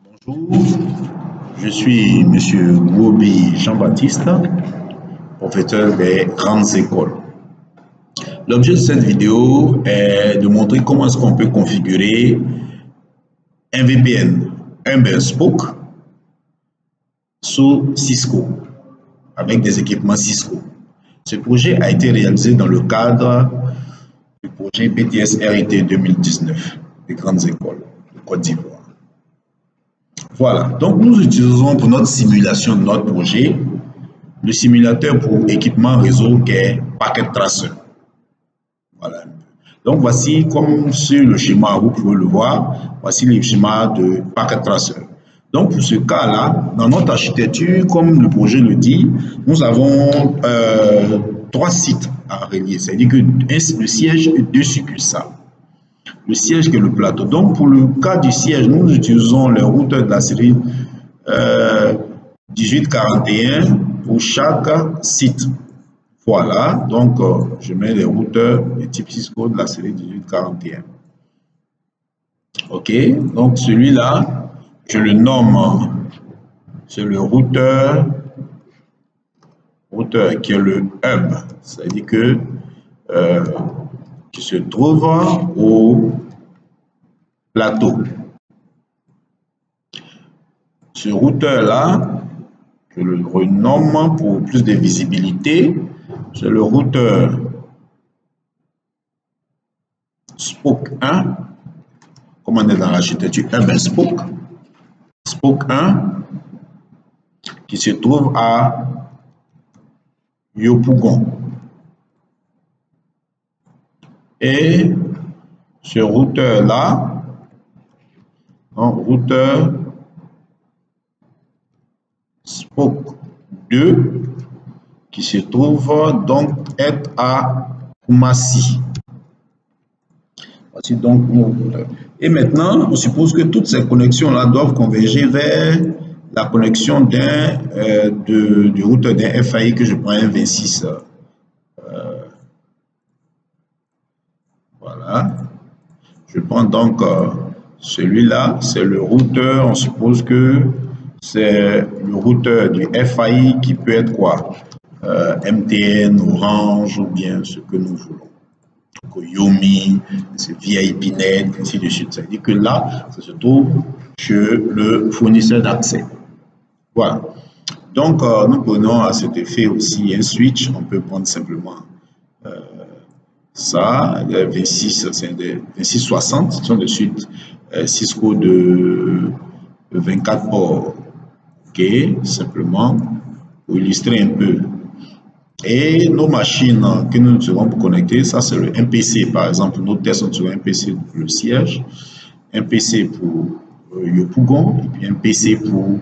Bonjour, je suis Monsieur Goubi Jean-Baptiste, professeur des grandes écoles. L'objet de cette vidéo est de montrer comment est-ce qu'on peut configurer un VPN, un Spoke sous Cisco, avec des équipements Cisco. Ce projet a été réalisé dans le cadre du projet BTS RIT 2019 des grandes écoles de Côte d'Ivoire. Voilà, donc nous utilisons pour notre simulation de notre projet le simulateur pour équipement réseau qui est Packet Tracer. Voilà. Donc voici, comme sur le schéma, vous pouvez le voir, voici le schéma de Packet Tracer. Donc pour ce cas-là, dans notre architecture, comme le projet le dit, nous avons 3 sites à relier, c'est-à-dire que le siège et 2 succursales. Le siège qui est le plateau. Donc, pour le cas du siège, nous utilisons les routeurs de la série 1841 pour chaque site. Voilà, donc je mets les routeurs de type Cisco de la série 1841. Ok, donc celui-là, je le nomme, c'est le routeur qui est le hub, c'est-à-dire que qui se trouve au plateau. Ce routeur-là, je le renomme pour plus de visibilité, c'est le routeur Spoke 1, comme on est dans l'architecture Spoke 1, qui se trouve à Yopougon. Et ce routeur-là, routeur Spoke 2, qui se trouve donc être à Koumassi. Voici donc nos routeurs. Et maintenant, on suppose que toutes ces connexions-là doivent converger vers la connexion du routeur d'un FAI que je prends un 26. Voilà. Je prends donc celui-là, c'est le routeur, on suppose que c'est le routeur du FAI qui peut être quoi? MTN, Orange ou bien ce que nous voulons. Yomi, c'est VIPnet, ainsi de suite. C'est-à-dire que là, ça se trouve chez le fournisseur d'accès. Voilà. Donc, nous prenons à cet effet aussi un switch. On peut prendre simplement ça, 26, c'est des 2660, ce sont des suites Cisco de 24 ports. Ok, simplement pour illustrer un peu. Et nos machines que nous serons pour connecter, ça c'est le MPC par exemple. Nos tests sont sur un PC pour le siège, un PC pour Yopougon et puis un PC pour,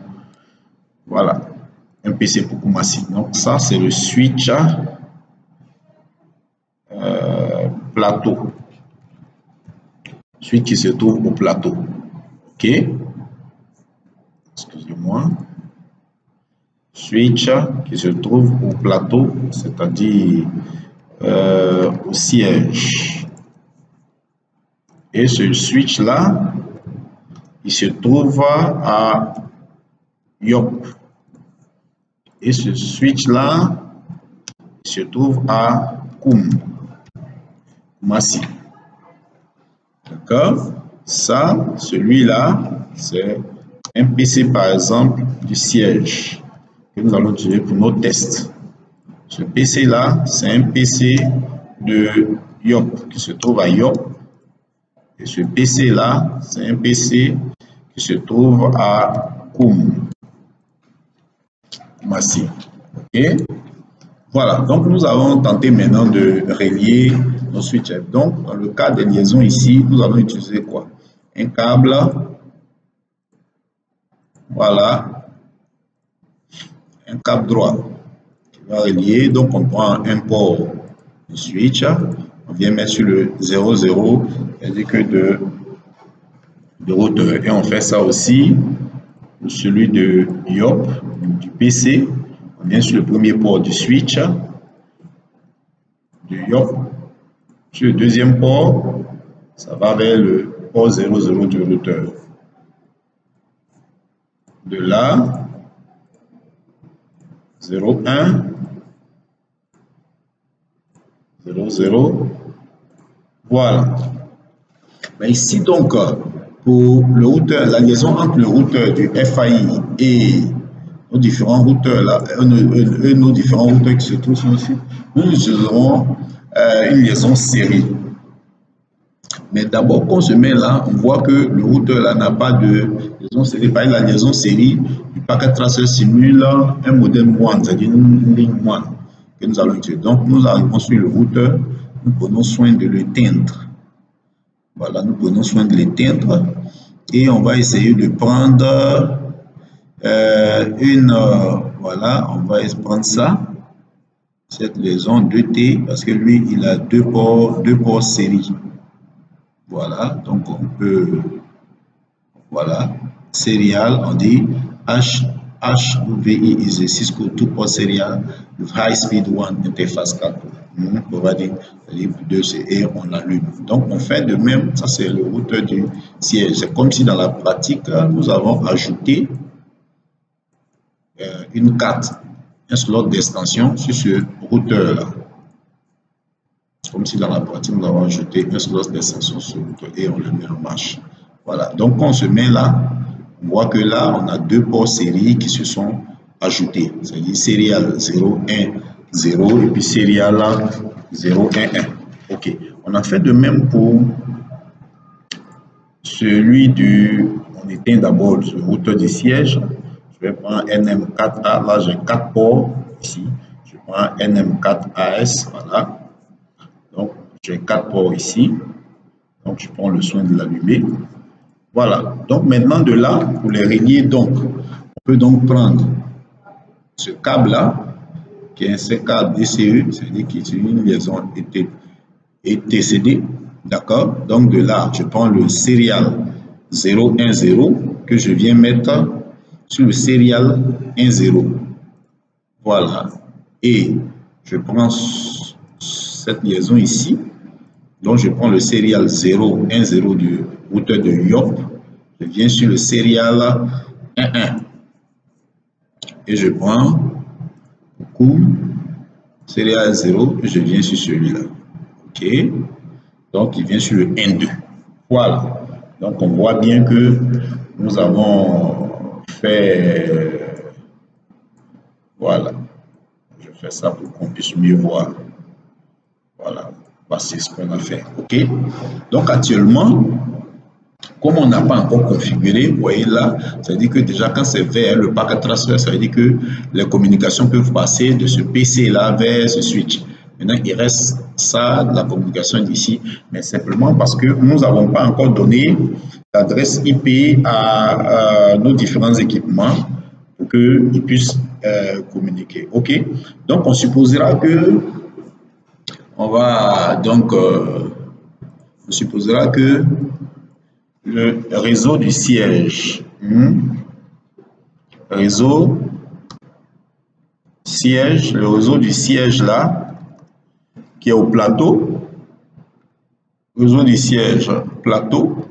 voilà, un PC pour Koumassi. Donc ça c'est le switch plateau. Switch qui se trouve au plateau. Ok, excusez-moi. Switch qui se trouve au plateau, c'est-à-dire au siège. Et ce switch là, il se trouve à Yop. Et ce switch là, il se trouve à Koumassi. D'accord? Ça, celui-là, c'est un PC par exemple du siège que nous allons utiliser pour nos tests. Ce PC là, c'est un PC de Yop qui se trouve à Yop. Et ce PC là, c'est un PC qui se trouve à Koumassi. Ok? Voilà, donc nous allons tenter maintenant de relier nos switches. Donc, dans le cas des liaisons ici, nous allons utiliser quoi? Un câble, voilà, un câble droit qui va relier. Donc, on prend un port de switch, on vient mettre sur le 00, c'est-à-dire que de routeur. Et on fait ça aussi pour celui de Yop, du PC. On vient sur le premier port du switch de Yop. Sur le deuxième port, ça va vers le port 00 du routeur. de là, 0, 1, 0, 0. Voilà. Mais ici, donc, pour le routeur, la liaison entre le routeur du FAI et nos différents routeurs, là, nos différents routeurs qui se trouvent sur le site, nous utiliserons une liaison série. Mais d'abord, quand on se met là, on voit que le routeur là n'a pas de liaison série. Par exemple, la liaison série du packet tracer simule un modem WAN, c'est-à-dire une ligne WAN que nous allons utiliser. Donc, nous allons construire le routeur, nous prenons soin de l'éteindre. Voilà, nous prenons soin de l'éteindre et on va essayer de prendre voilà, on va prendre ça, cette liaison 2T, parce que lui, il a deux ports série. Voilà, donc on peut, voilà, serial, on dit HWI is a Cisco 2-port serial with high speed WAN interface 4. Providing et on allume. Donc on fait de même, ça c'est le routeur du siège. C'est comme si dans la pratique, nous avons ajouté une carte, un slot d'extension sur ce routeur là. Comme si dans la pratique, nous avons ajouté un slot d'extension sur le routeur et on le met en marche. Voilà, donc quand on se met là, on voit que là, on a deux ports série qui se sont ajoutés. C'est-à-dire serial 0, 1, 0 et puis serial 0, 1, 1. Ok, on a fait de même pour celui du... On éteint d'abord le routeur du siège. Je vais prendre NM4A, là j'ai 4 ports ici. Je prends NM4AS, voilà. Donc j'ai 4 ports ici. Donc je prends le soin de l'allumer. Voilà, donc maintenant de là, pour les relier, donc, on peut donc prendre ce câble-là, qui est un câble DCE, c'est-à-dire qui est une liaison ETCD, d'accord? Donc de là, je prends le serial 010 que je viens mettre sur le serial 10. Voilà, et je prends cette liaison ici, donc je prends le serial 010 du routeur de YOP, je viens sur le serial 11 et je prends coup serial 0 et je viens sur celui-là. Ok, donc il vient sur le N2. Voilà, donc on voit bien que nous avons fait, voilà, je fais ça pour qu'on puisse mieux voir. Voilà, voici ce qu'on a fait. Ok, donc actuellement, comme on n'a pas encore configuré, vous voyez là, ça veut dire que déjà quand c'est vert, le packet tracer, ça veut dire que les communications peuvent passer de ce PC là vers ce switch. Maintenant, il reste ça, de la communication d'ici, mais simplement parce que nous n'avons pas encore donné l'adresse IP à nos différents équipements pour qu'ils puissent communiquer. Ok, donc on supposera que on va donc on supposera que le réseau du siège, le réseau du siège là, qui est au plateau, réseau du siège plateau,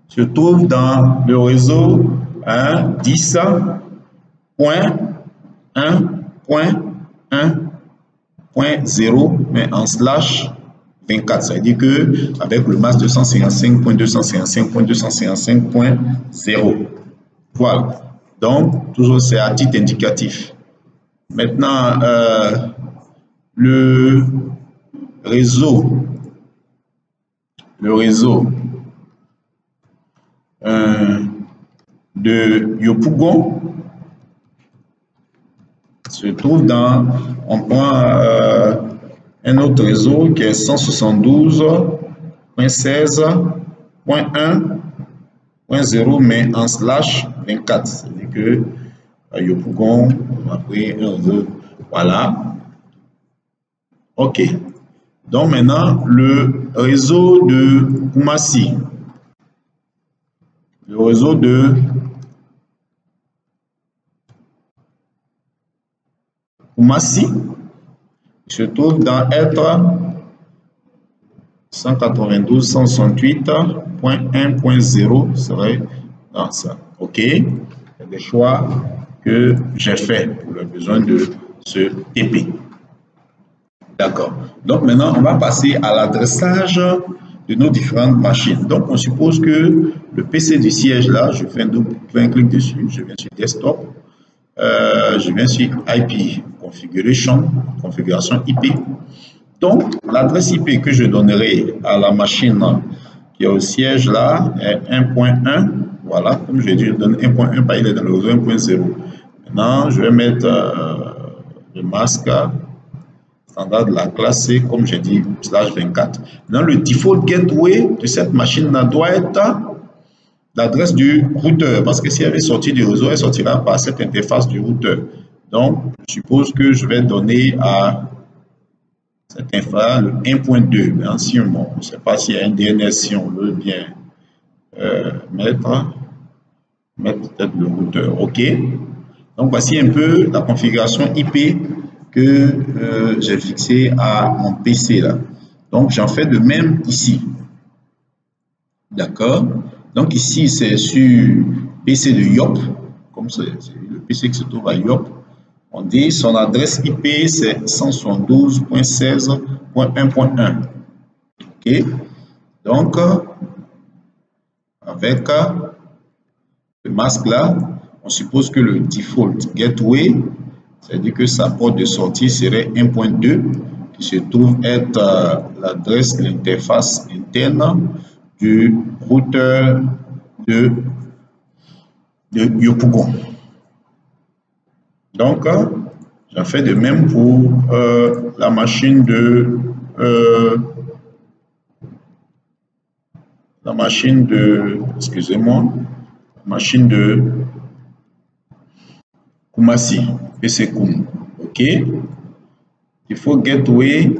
se trouve dans le réseau 10.1.1.0, mais en slash 24, ça veut dire que avec le masque 255.255.255.0. Voilà. Donc, toujours c'est à titre indicatif. Maintenant, le réseau de Yopougon se trouve dans, on prend un autre réseau qui est 172.16.1.0 mais en slash 24. C'est-à-dire que à Yopougon, on a pris un réseau. Voilà. OK. Donc maintenant, le réseau de Koumassi. Le réseau de Koumassi se trouve dans être 192.168.1.0, c'est vrai, Non, ça. OK. Il y a des choix que j'ai fait pour le besoin de ce TP. D'accord. Donc maintenant, on va passer à l'adressage de nos différentes machines. Donc on suppose que le PC du siège là, je fais un clic dessus, je viens sur Desktop, je viens sur IP configuration IP. Donc l'adresse IP que je donnerai à la machine qui est au siège là est 1.1. Voilà, comme je dis, je donne 1.1 parce qu'il est dans le réseau 1.0. Maintenant, je vais mettre le masque standard de la classe C, comme j'ai dit, /24. Maintenant, le default gateway de cette machine-là doit être l'adresse du routeur, parce que si elle est sortie du réseau, elle sortira par cette interface du routeur. Donc, je suppose que je vais donner à cette interface le 1.2. Mais si on ne sait pas s'il y a un DNS, si on veut bien mettre peut-être le routeur. OK. Donc, voici un peu la configuration IP que j'ai fixé à mon PC là. Donc, j'en fais de même ici. D'accord? Donc, ici, c'est sur PC de Yop. Comme c'est le PC qui se trouve à Yop. On dit son adresse IP, c'est 172.16.1.1. OK? Donc, avec le masque là, on suppose que le default gateway, c'est-à-dire que sa porte de sortie serait 1.2, qui se trouve être l'adresse de l'interface interne du routeur de Yopougon. Donc, j'en fais de même pour la machine de excusez-moi, machine de Kumasi, PC Kum. OK. Il faut gateway.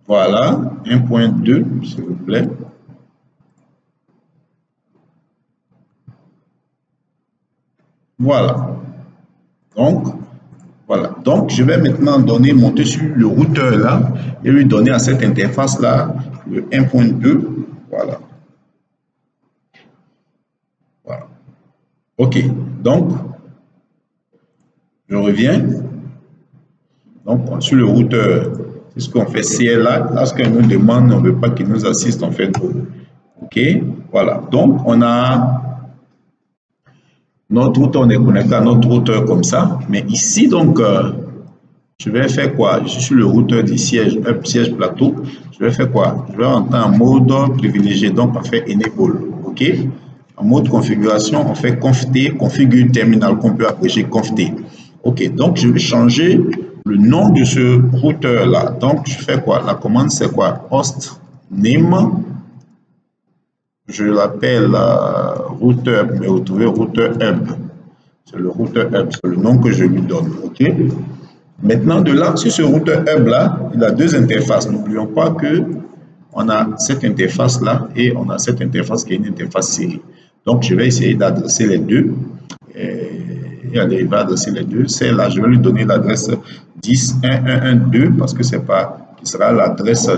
Voilà, 1.2, s'il vous plaît. Voilà. Donc, voilà. Donc, je vais maintenant monter sur le routeur là et lui donner à cette interface là le 1.2. Voilà. Voilà. OK. Donc, je reviens. Donc, sur le routeur, c'est ce qu'on fait CLA. Lorsqu'il nous demande, on ne veut pas qu'il nous assiste, on fait tout. OK. Voilà. Donc, on a notre routeur, on est connecté à notre routeur comme ça. Mais ici, donc, je vais faire quoi? Je suis sur le routeur du siège, siège plateau. Je vais faire quoi? Je vais entrer en mode privilégié. Donc, on fait enable. OK? En mode configuration, on fait conft-t, configure terminal qu'on peut abréger conft-t. OK. Donc, je vais changer le nom de ce routeur là. Donc, je fais quoi? La commande, c'est quoi? Host name. Je l'appelle routeur, mais vous trouvez routeur hub. C'est le routeur hub, c'est le nom que je lui donne. OK? Maintenant, de là, sur ce routeur hub là, il a deux interfaces. N'oublions pas que on a cette interface là et on a cette interface qui est une interface série. Donc, je vais essayer d'adresser les deux. Et allez, il va adresser les deux. Celle-là, je vais lui donner l'adresse 10.1.1.1.2 parce que c'est pas qui sera l'adresse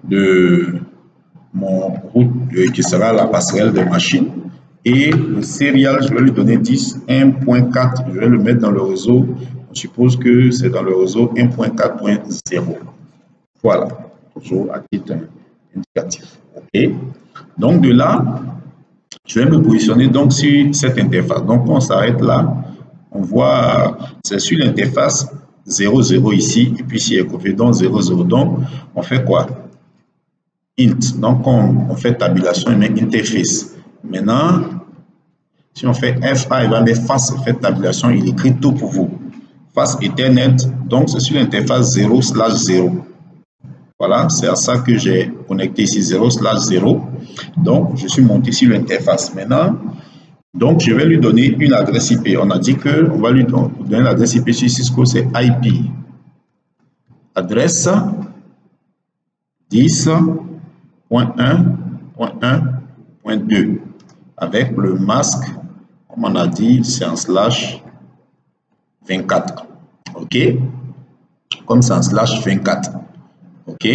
de mon route qui sera la passerelle de machine. Et le serial, je vais lui donner 10.1.4. Je vais le mettre dans le réseau. On suppose que c'est dans le réseau 1.4.0. Voilà, toujours à titre indicatif. OK. Donc de là, je vais me positionner donc sur cette interface. Donc on s'arrête là. On voit, c'est sur l'interface 00 ici. Et puis ici, il est donc 00. Donc on fait quoi? Int. Donc on fait tabulation et met interface. Maintenant, si on fait FA, il va mettre face, fait tabulation, il écrit tout pour vous. Face Ethernet, donc c'est sur l'interface 0/0. Voilà, c'est à ça que j'ai connecté ici 0/0. Donc, je suis monté sur l'interface. Maintenant, donc je vais lui donner une adresse IP. On a dit qu'on va lui donner l'adresse IP sur Cisco, c'est IP. Adresse 10.1.1.2 avec le masque, comme on a dit, c'est en /24. OK? Comme c'est en /24. OK?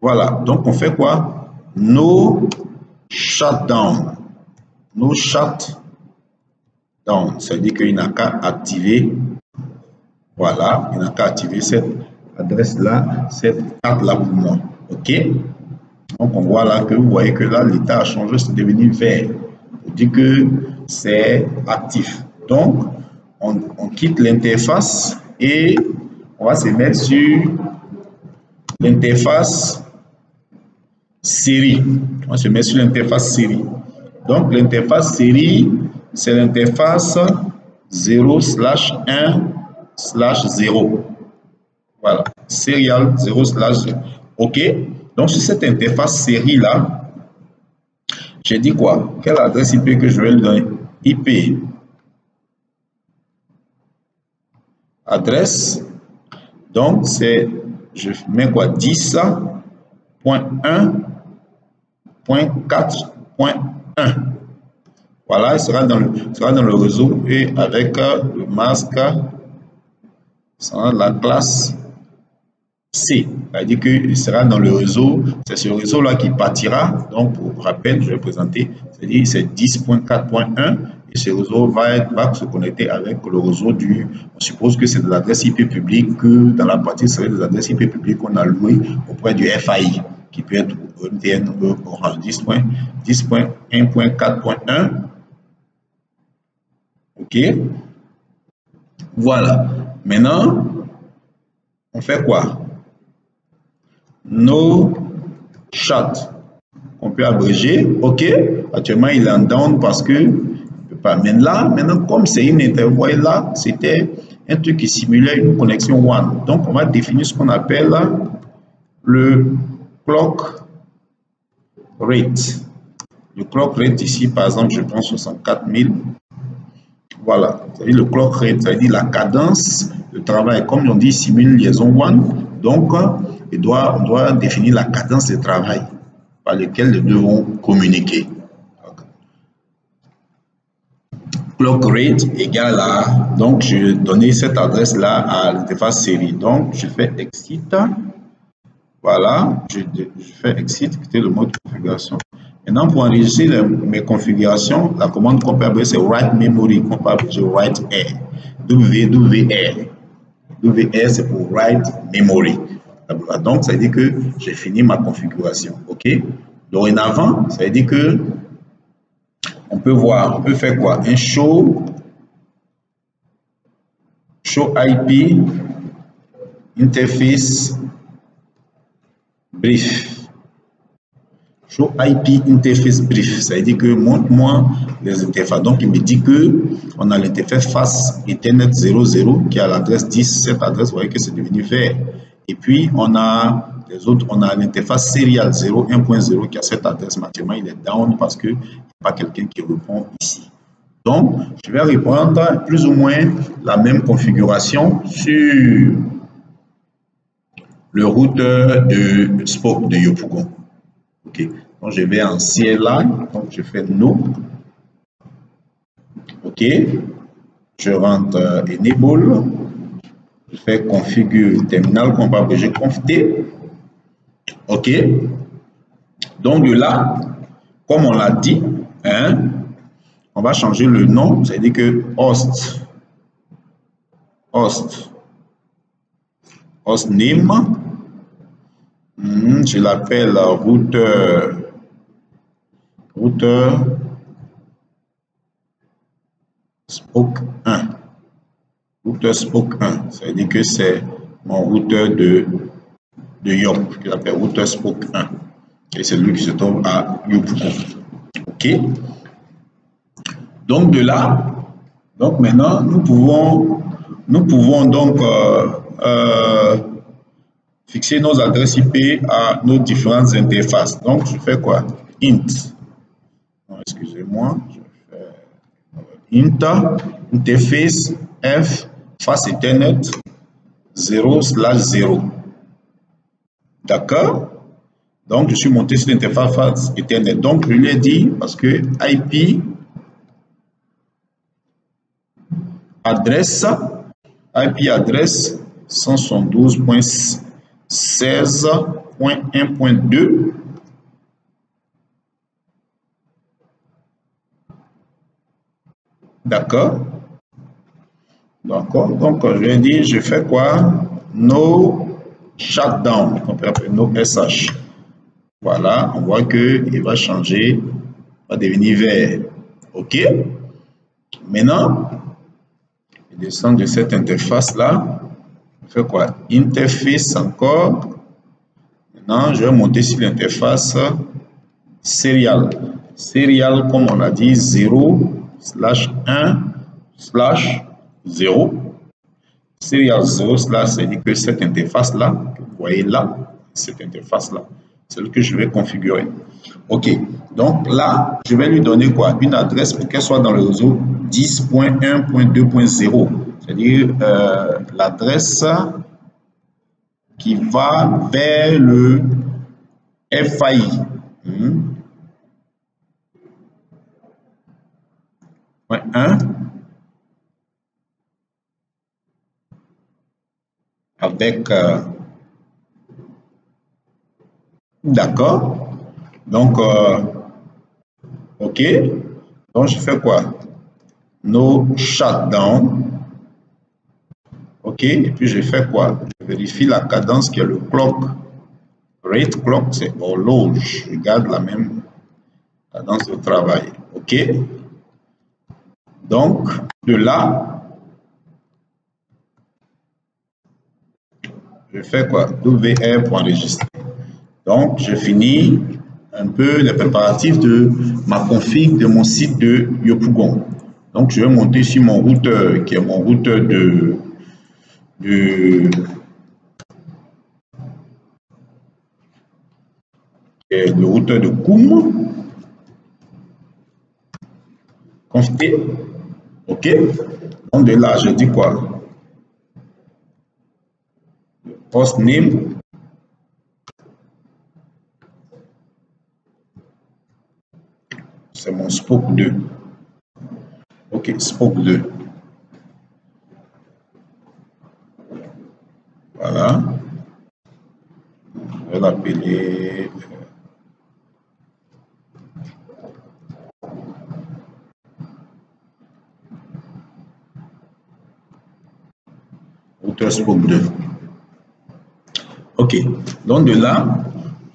Voilà, donc on fait quoi? No shutdown. No shutdown. Ça veut dire qu'il n'a qu'à activer, voilà, il n'a qu'à activer cette adresse-là, cette carte-là pour moi. OK? Donc on voit là que vous voyez que là, l'état a changé, c'est devenu vert. On dit que c'est actif. Donc, on quitte l'interface et on va se mettre sur l'interface série. On va se mettre sur l'interface série. Donc, l'interface série, c'est l'interface 0/1/0. Voilà, serial 0/0. OK? Donc, sur cette interface série-là, j'ai dit quoi? Quelle adresse IP que je vais lui donner? IP. Adresse. Donc, c'est, je mets quoi? 10.1.4.1. Voilà, il sera dans le réseau et avec le masque, sera la classe C. C'est-à-dire qu'il sera dans le réseau, c'est ce réseau-là qui partira. Donc, pour rappel, je vais présenter, c'est-à-dire c'est 10.4.1 et ce réseau va se connecter avec le réseau du, on suppose que c'est des adresses IP publiques, que dans la partie, ce serait des adresses IP publiques qu'on a louées auprès du FAI, qui peut être MTN, Orange 10.1.4.1. OK? Voilà. Maintenant, on fait quoi? No shut. On peut abréger. OK. Actuellement, il est en down parce que il peut pas. Mais là, maintenant, comme c'est une intervoie là, c'était un truc qui simulait une connexion WAN. Donc, on va définir ce qu'on appelle le clock rate. Le clock rate ici, par exemple, je prends 64 000. Voilà. C'est-à-dire le clock rate, c'est-à-dire la cadence de travail. Comme on dit, simule liaison WAN. Donc, on doit définir la cadence de travail par laquelle nous devons communiquer. Clock rate égale à, donc je vais donner cette adresse là à l'interface série. Donc je fais exit. Voilà, je fais exit, quitter le mode configuration. Maintenant, pour enregistrer mes configurations, la commande qu'on peut appeler c'est write memory, qu'on peut appeler write air. WWR. WR c'est pour write memory. Donc, ça veut dire que j'ai fini ma configuration. OK? Dorénavant, ça veut dire que on peut voir, on peut faire quoi? Un show IP interface brief. Show IP interface brief, ça veut dire que montre-moi les interfaces. Donc, il me dit que on a l'interface face Ethernet 00 qui a l'adresse 10. Cette adresse, vous voyez que c'est devenu vert. Et puis, on a les autres, on a l'interface serial 0.1.0 qui a cette adresse. Maintenant, il est down parce qu'il n'y a pas quelqu'un qui répond ici. Donc, je vais reprendre plus ou moins la même configuration sur le routeur de Spoke de Yopougon. OK. Donc, je vais en CLI. Donc, je fais no. OK. Je rentre enable. Je fais configure terminal qu'on va abréger conft. OK. Donc, de là, comme on l'a dit, hein, on va changer le nom. C'est-à-dire que host name, je l'appelle routeur Spoke 1. Routeur Spoke 1, ça veut dire que c'est mon routeur de Yop, que j'appelle routeur Spoke 1. Et c'est lui qui se trouve à Yopougon. OK. Donc de là, donc maintenant, nous pouvons donc fixer nos adresses IP à nos différentes interfaces. Donc je fais quoi? Int. Excusez-moi, je fais int interface f face Ethernet 0/0. D'accord? Donc, je suis monté sur l'interface face Ethernet. Donc, je lui ai dit, parce que IP adresse 172.168.1.1. 16.1.2. D'accord. D'accord. Donc, je vais dire, je fais quoi? No shutdown. No SH. Voilà, on voit qu'il va changer, va devenir vert. OK. Maintenant, je descends de cette interface-là. Je fais quoi? Interface encore. Maintenant, je vais monter sur l'interface serial. Serial, comme on a dit, 0/1/0. Serial 0, c'est-à-dire que cette interface-là, que vous voyez là, cette interface-là, c'est celle que je vais configurer. OK. Donc là, je vais lui donner quoi? Une adresse pour qu'elle soit dans le réseau 10.1.2.0. C'est-à-dire l'adresse qui va vers le FAI. Point 1 avec d'accord. Donc OK. Donc je fais quoi? No shutdown. OK. Et puis je fais quoi? Je vérifie la cadence qui est le clock. Rate clock, c'est horloge. Je garde la même cadence de travail. OK. Donc de là, je fais quoi? WR pour enregistrer. Donc je finis un peu les préparatifs de ma config de mon site de Yopougon. Donc je vais monter sur mon routeur qui est mon routeur le routeur de COM. Conft. OK. Donc de là, je dis quoi? Host name. C'est mon Spoke 2. OK, Spoke 2. Voilà. Je vais l'appeler. Routeur Spoke 2. OK. Donc de là,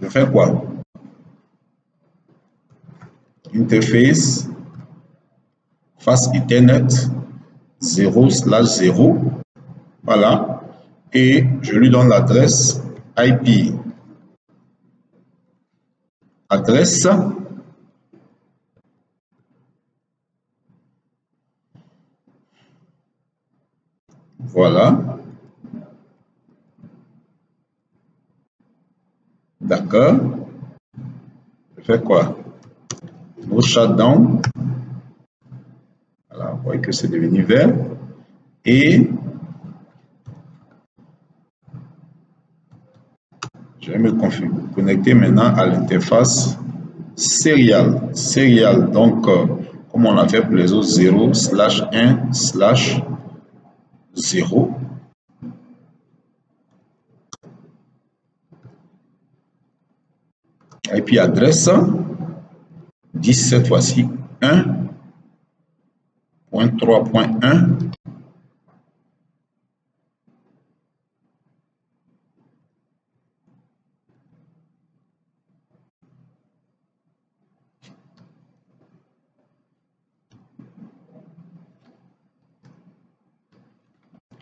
je fais quoi? Interface face Ethernet 0/0. Voilà. Et je lui donne l'adresse IP. Adresse. Voilà. D'accord. Je fais quoi? No shutdown. Voilà, vous voyez que c'est devenu vert. Et je vais me connecter maintenant à l'interface serial. Serial, donc, comme on l'a fait pour les autres, 0/1/0. IP adresse 10 cette fois-ci 1.3.1.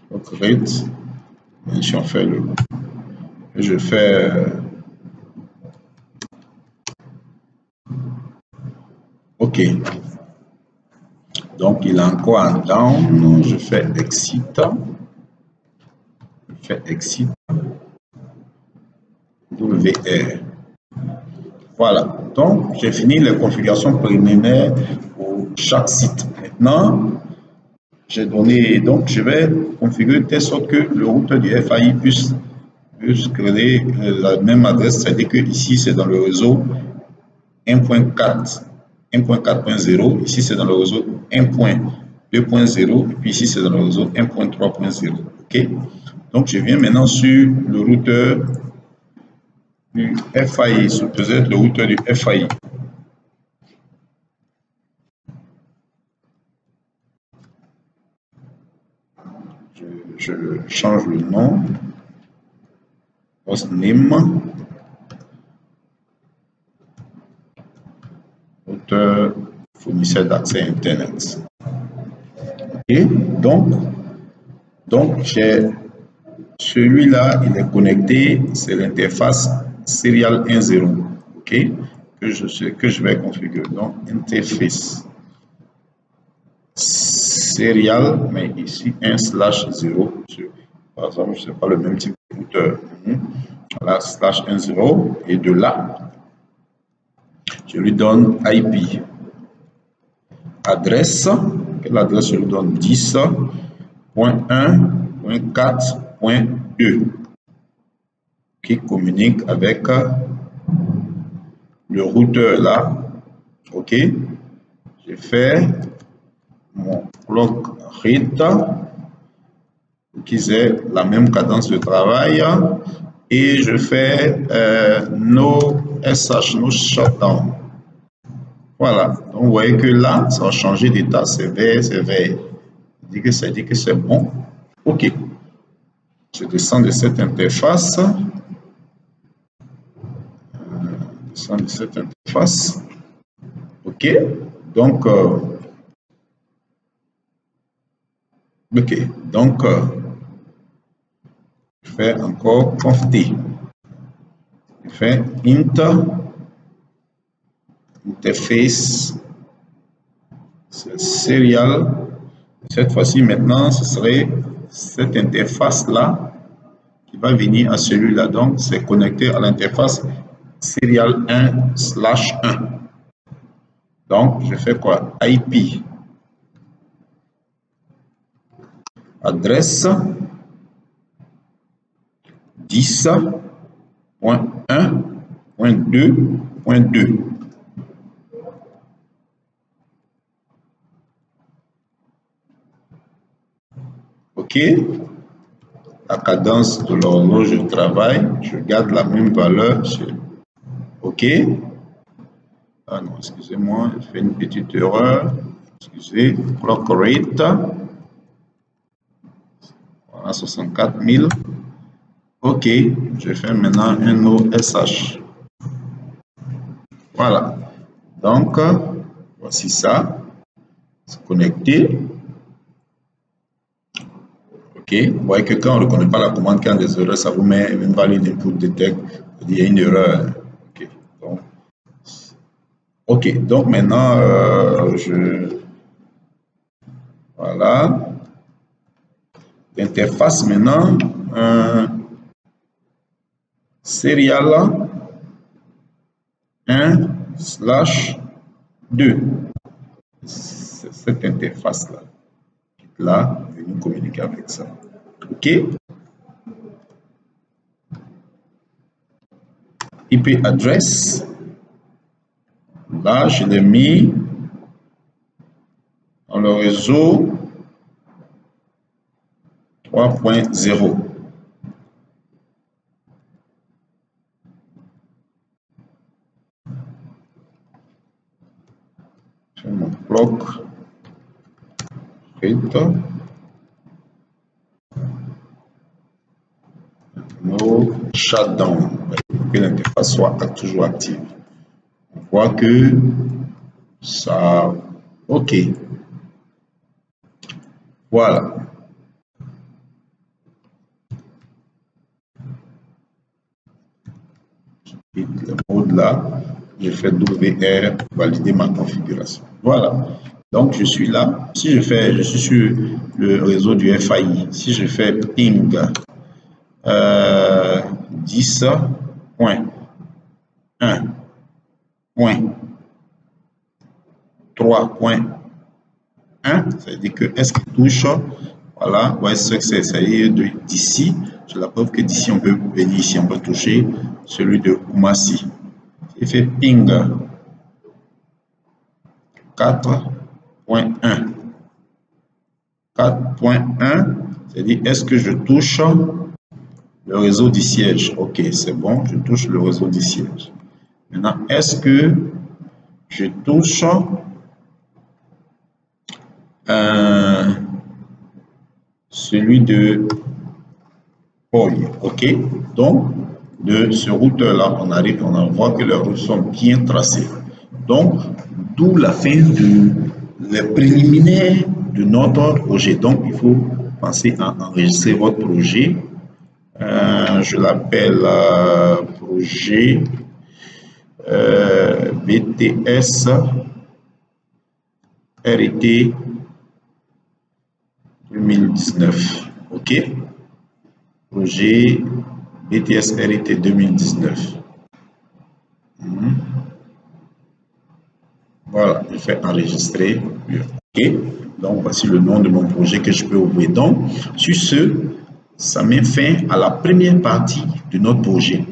Donc rate, si on fait le, je fais OK. Donc il est encore en down. Je fais exit. Je fais exit. WR. Voilà. Donc j'ai fini les configurations préliminaires pour chaque site. Maintenant, j'ai donné, donc je vais configurer de telle sorte que le routeur du FAI puisse créer la même adresse, c'est-à-dire que ici c'est dans le réseau 1.4.0, ici c'est dans le réseau 1.2.0 et puis ici c'est dans le réseau 1.3.0. OK. Donc, je viens maintenant sur le routeur du FAI, supposé être le routeur du FAI. Je change le nom, hostname, routeur fournisseur d'accès Internet. Et donc j'ai celui-là, il est connecté, c'est l'interface serial 1.0, ok, que je vais configurer. Donc interface serial, mais ici 1/0. Par exemple, je ne sais pas le même type de routeur. Voilà, /1.0, et de là, je lui donne IP. Adresse, quelle adresse je lui donne? 10.1.4.2 qui communique avec le routeur là. Ok, j'ai fait mon clock rate qui est la même cadence de travail et je fais no SH, no shutdown. Voilà, donc vous voyez que là, ça a changé d'état, c'est vert, c'est vert. Dit que c'est bon. Ok, je descends de cette interface. Ok, donc je fais encore conft. Je fais interface serial. Cette fois-ci, maintenant, ce serait cette interface-là qui va venir à celui-là. Donc, c'est connecté à l'interface serial 1/1. Donc, je fais quoi? IP. Adresse 10.1.2.2. OK. La cadence de l'horloge de travail, je garde la même valeur. OK. Ah non, excusez-moi, je fais une petite erreur. Excusez, clock rate. Voilà, 64 000. OK, je fais maintenant un OSH. Voilà. Donc, voici ça. C'est connecté. OK. Vous voyez que quand on ne reconnaît pas la commande, quand il y a des erreurs, ça vous met une value d'input detect. Il y a une erreur. OK. Donc maintenant, voilà. L'interface maintenant, serial 1/2. C'est cette interface-là. Là, je vais communiquer avec ça. OK. IP address. Là, je l'ai mis dans le réseau 3.0. Je fais mon clock rate. No shutdown. Pour que l'interface soit toujours active. On voit que ça. OK. Voilà. Le mode là, je fais WR, valider ma configuration. Voilà. Donc je suis là. Si je suis sur le réseau du FAI. Si je fais ping 10.1.3.1, ça veut dire que est-ce qu'il touche, voilà, ouais, ce que c'est, ça y est, d'ici, j'ai la preuve que d'ici on peut venir ici, on peut toucher celui de Koumassi. Il fait ping 4.1. 4.1, C'est-à-dire, est-ce que je touche le réseau du siège? Ok, c'est bon, je touche le réseau du siège. Maintenant, est-ce que je touche celui de POI? Ok, donc de ce routeur-là, on arrive, on voit que les routes sont bien tracées. Donc, d'où la fin les préliminaires de notre projet. Donc, il faut penser à enregistrer votre projet. Je l'appelle projet BTS RT 2019. OK? Projet BTS RT 2019. Voilà, je fais enregistrer. OK? Donc, voici le nom de mon projet que je peux ouvrir. Donc, sur ce, ça met fin à la première partie de notre projet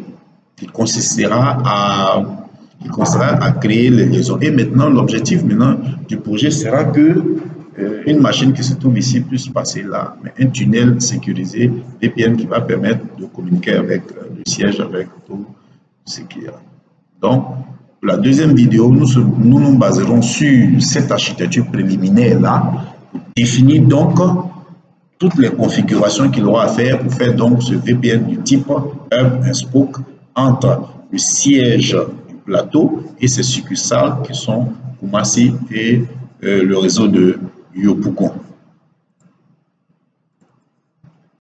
qui consistera à créer les liaisons. Et maintenant, l'objectif du projet sera que une machine qui se trouve ici puisse passer là, mais un tunnel sécurisé VPN qui va permettre de communiquer avec le siège, avec tout ce qu'il y a. Donc, pour la deuxième vidéo, nous nous baserons sur cette architecture préliminaire-là pour définir donc toutes les configurations qu'il aura à faire pour faire donc ce VPN du type Hub and Spoke entre le siège du plateau et ses succursales qui sont Koumassi et le réseau de Yopougon.